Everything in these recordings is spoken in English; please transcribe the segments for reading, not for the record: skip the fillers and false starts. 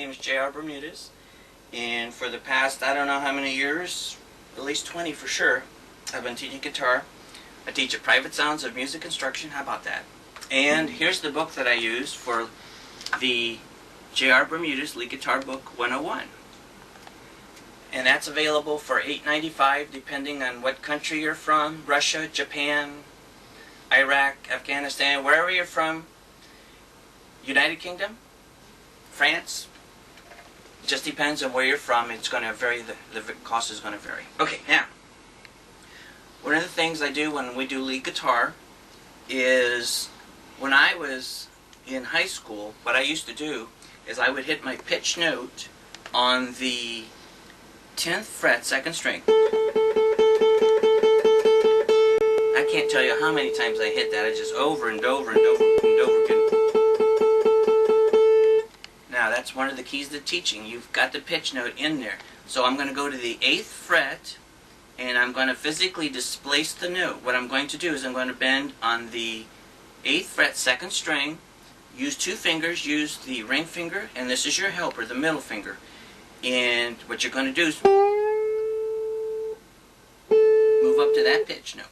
My name is j.r. Bermudez, and for the past, I don't know how many years, at least 20 for sure, I've been teaching guitar. I teach at Private Sounds of Music Instruction. How about that? And here's the book that I use for the j.r. Bermudez Lead Guitar Book 101. And that's available for $8.95 depending on what country you're from. Russia, Japan, Iraq, Afghanistan, wherever you're from. United Kingdom, France. It just depends on where you're from. It's going to vary. The cost is going to vary. Okay, now, one of the things I do when we do lead guitar is, when I was in high school, what I used to do is I would hit my pitch note on the 10th fret, 2nd string. I can't tell you how many times I hit that. I just over and over and over and over again. Now that's one of the keys to teaching. You've got the pitch note in there. So I'm going to go to the 8th fret and I'm going to physically displace the note. What I'm going to do is I'm going to bend on the 8th fret, 2nd string. Use 2 fingers. Use the ring finger, and this is your helper, the middle finger. And what you're going to do is move up to that pitch note.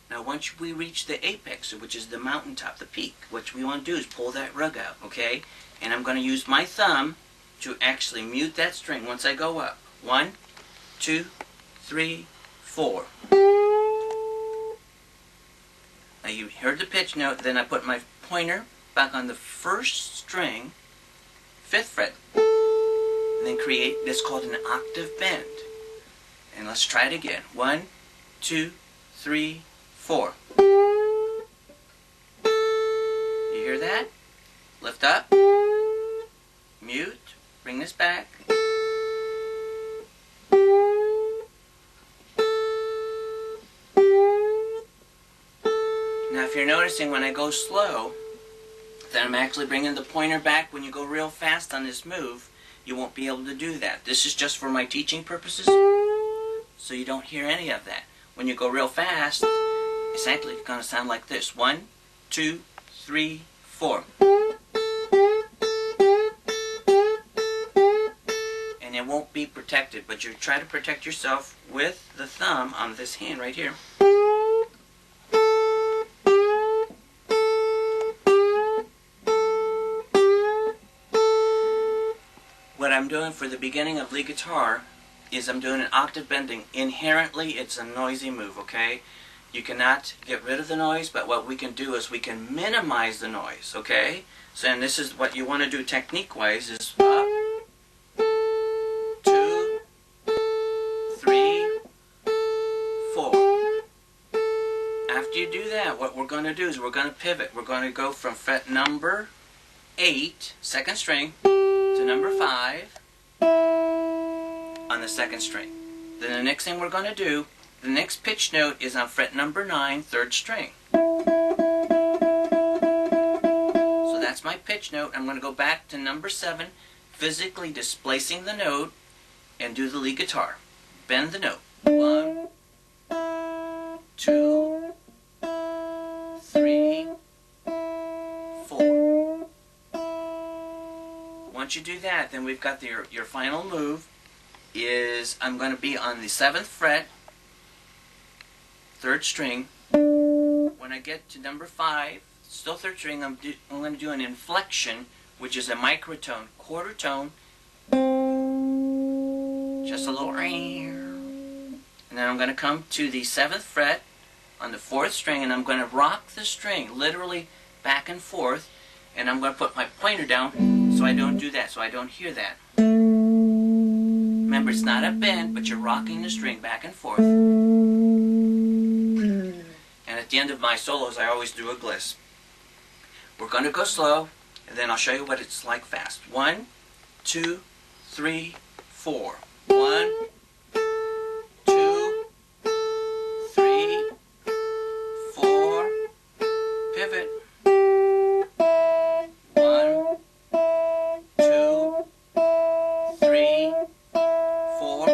Now once we reach the apex, which is the mountaintop, the peak, what we want to do is pull that rug out, okay? And I'm going to use my thumb to actually mute that string once I go up. 1, 2, 3, 4. Now you heard the pitch note, then I put my pointer back on the 1st string, 5th fret, and then create this called an octave bend. And let's try it again. 1, 2, 3, 4. You hear that? Lift up, mute, bring this back. Now if you're noticing when I go slow, that I'm actually bringing the pointer back. When you go real fast on this move, you won't be able to do that. This is just for my teaching purposes, so you don't hear any of that. When you go real fast, it's actually going to sound like this. 1, 2, 3, 4. And it won't be protected, but you try to protect yourself with the thumb on this hand right here. What I'm doing for the beginning of lead guitar is I'm doing an octave bending. Inherently, it's a noisy move, okay? You cannot get rid of the noise, but what we can do is we can minimize the noise, okay? So, and this is what you want to do technique-wise, is up, 2, 3, 4. After you do that, what we're going to do is we're going to pivot. We're going to go from fret number 8, 2nd string, to number 5 on the 2nd string. Then the next thing we're going to do, the next pitch note is on fret number 9, 3rd string. So that's my pitch note. I'm going to go back to number 7, physically displacing the note, and do the lead guitar. Bend the note. 1, 2, 3, 4. Once you do that, then we've got your final move is I'm going to be on the 7th fret, 3rd string. When I get to number 5, still 3rd string, I'm going to do an inflection, which is a microtone, quarter tone, just a little, and then I'm going to come to the 7th fret on the 4th string, and I'm going to rock the string, literally back and forth, and I'm going to put my pointer down so I don't do that, so I don't hear that. Remember, it's not a bend, but you're rocking the string back and forth. And at the end of my solos, I always do a gliss. We're going to go slow, and then I'll show you what it's like fast. 1, 2, 3, 4. 1, 2, 3, 4. Pivot. 1, 2, 3, 4.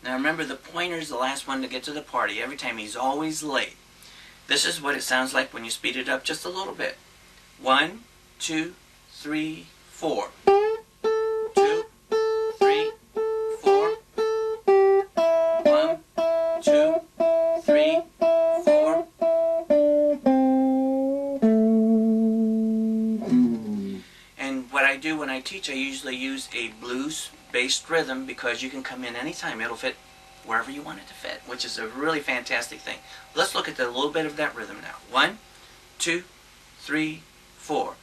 Now remember, the pointer's Junior's the last one to get to the party. Every time he's always late. This is what it sounds like when you speed it up just a little bit. 1, 2, 3, 4. 2, 3, 4. 1, 2, 3, 4. And what I do when I teach, I usually use a blues-based rhythm because you can come in anytime. It'll fit wherever you want it to fit, which is a really fantastic thing. Let's look at a little bit of that rhythm now. 1, 2, 3, 4.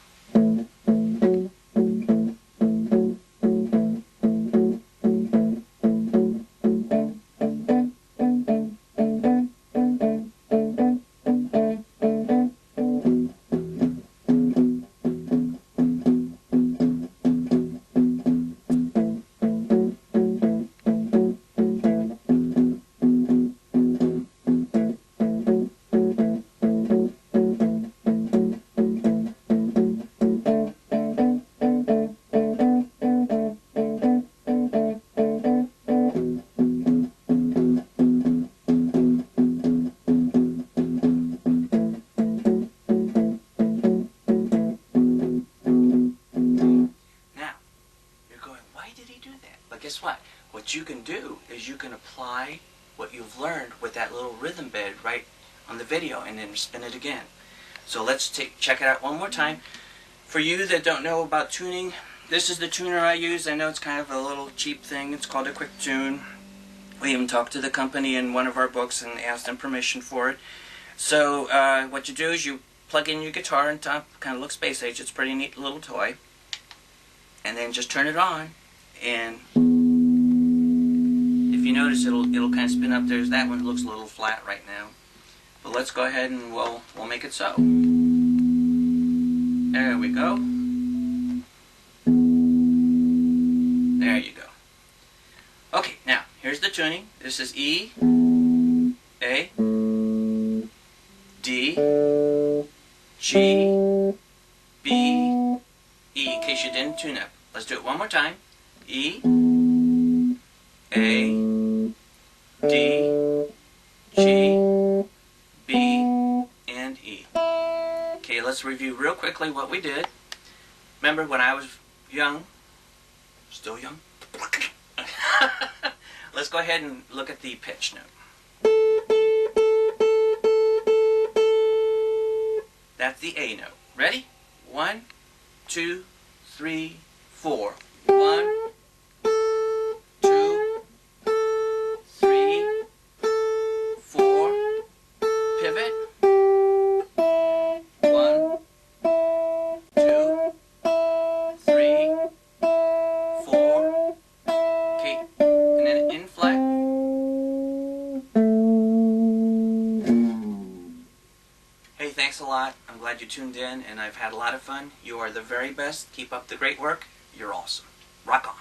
Guess what? What you can do is you can apply what you've learned with that little rhythm bed right on the video and then spin it again. So let's check it out one more time. For you that don't know about tuning, this is the tuner I use. I know it's kind of a little cheap thing. It's called a quick tune. We even talked to the company in one of our books and asked them permission for it. So what you do is you plug in your guitar on top, kind of looks space age. It's a pretty neat little toy. And then just turn it on. And if you notice, it'll kind of spin up. There's that one. It looks a little flat right now. But let's go ahead and we'll make it so. There we go. There you go. Okay, now here's the tuning. This is E, A, D, G, B, E. In case you didn't tune up. Let's do it one more time. E, A, D, G, B, and E. Okay, let's review real quickly what we did. Remember when I was young? Still young? Let's go ahead and look at the pitch note. That's the A note. Ready? 1, 2, 3, 4. 1, 2, 3, 4. Pivot. 1, 2, 3, 4. Okay, and then in flat. Hey, thanks a lot. I'm glad you tuned in, and I've had a lot of fun. You are the very best. Keep up the great work. You're awesome. Rock on.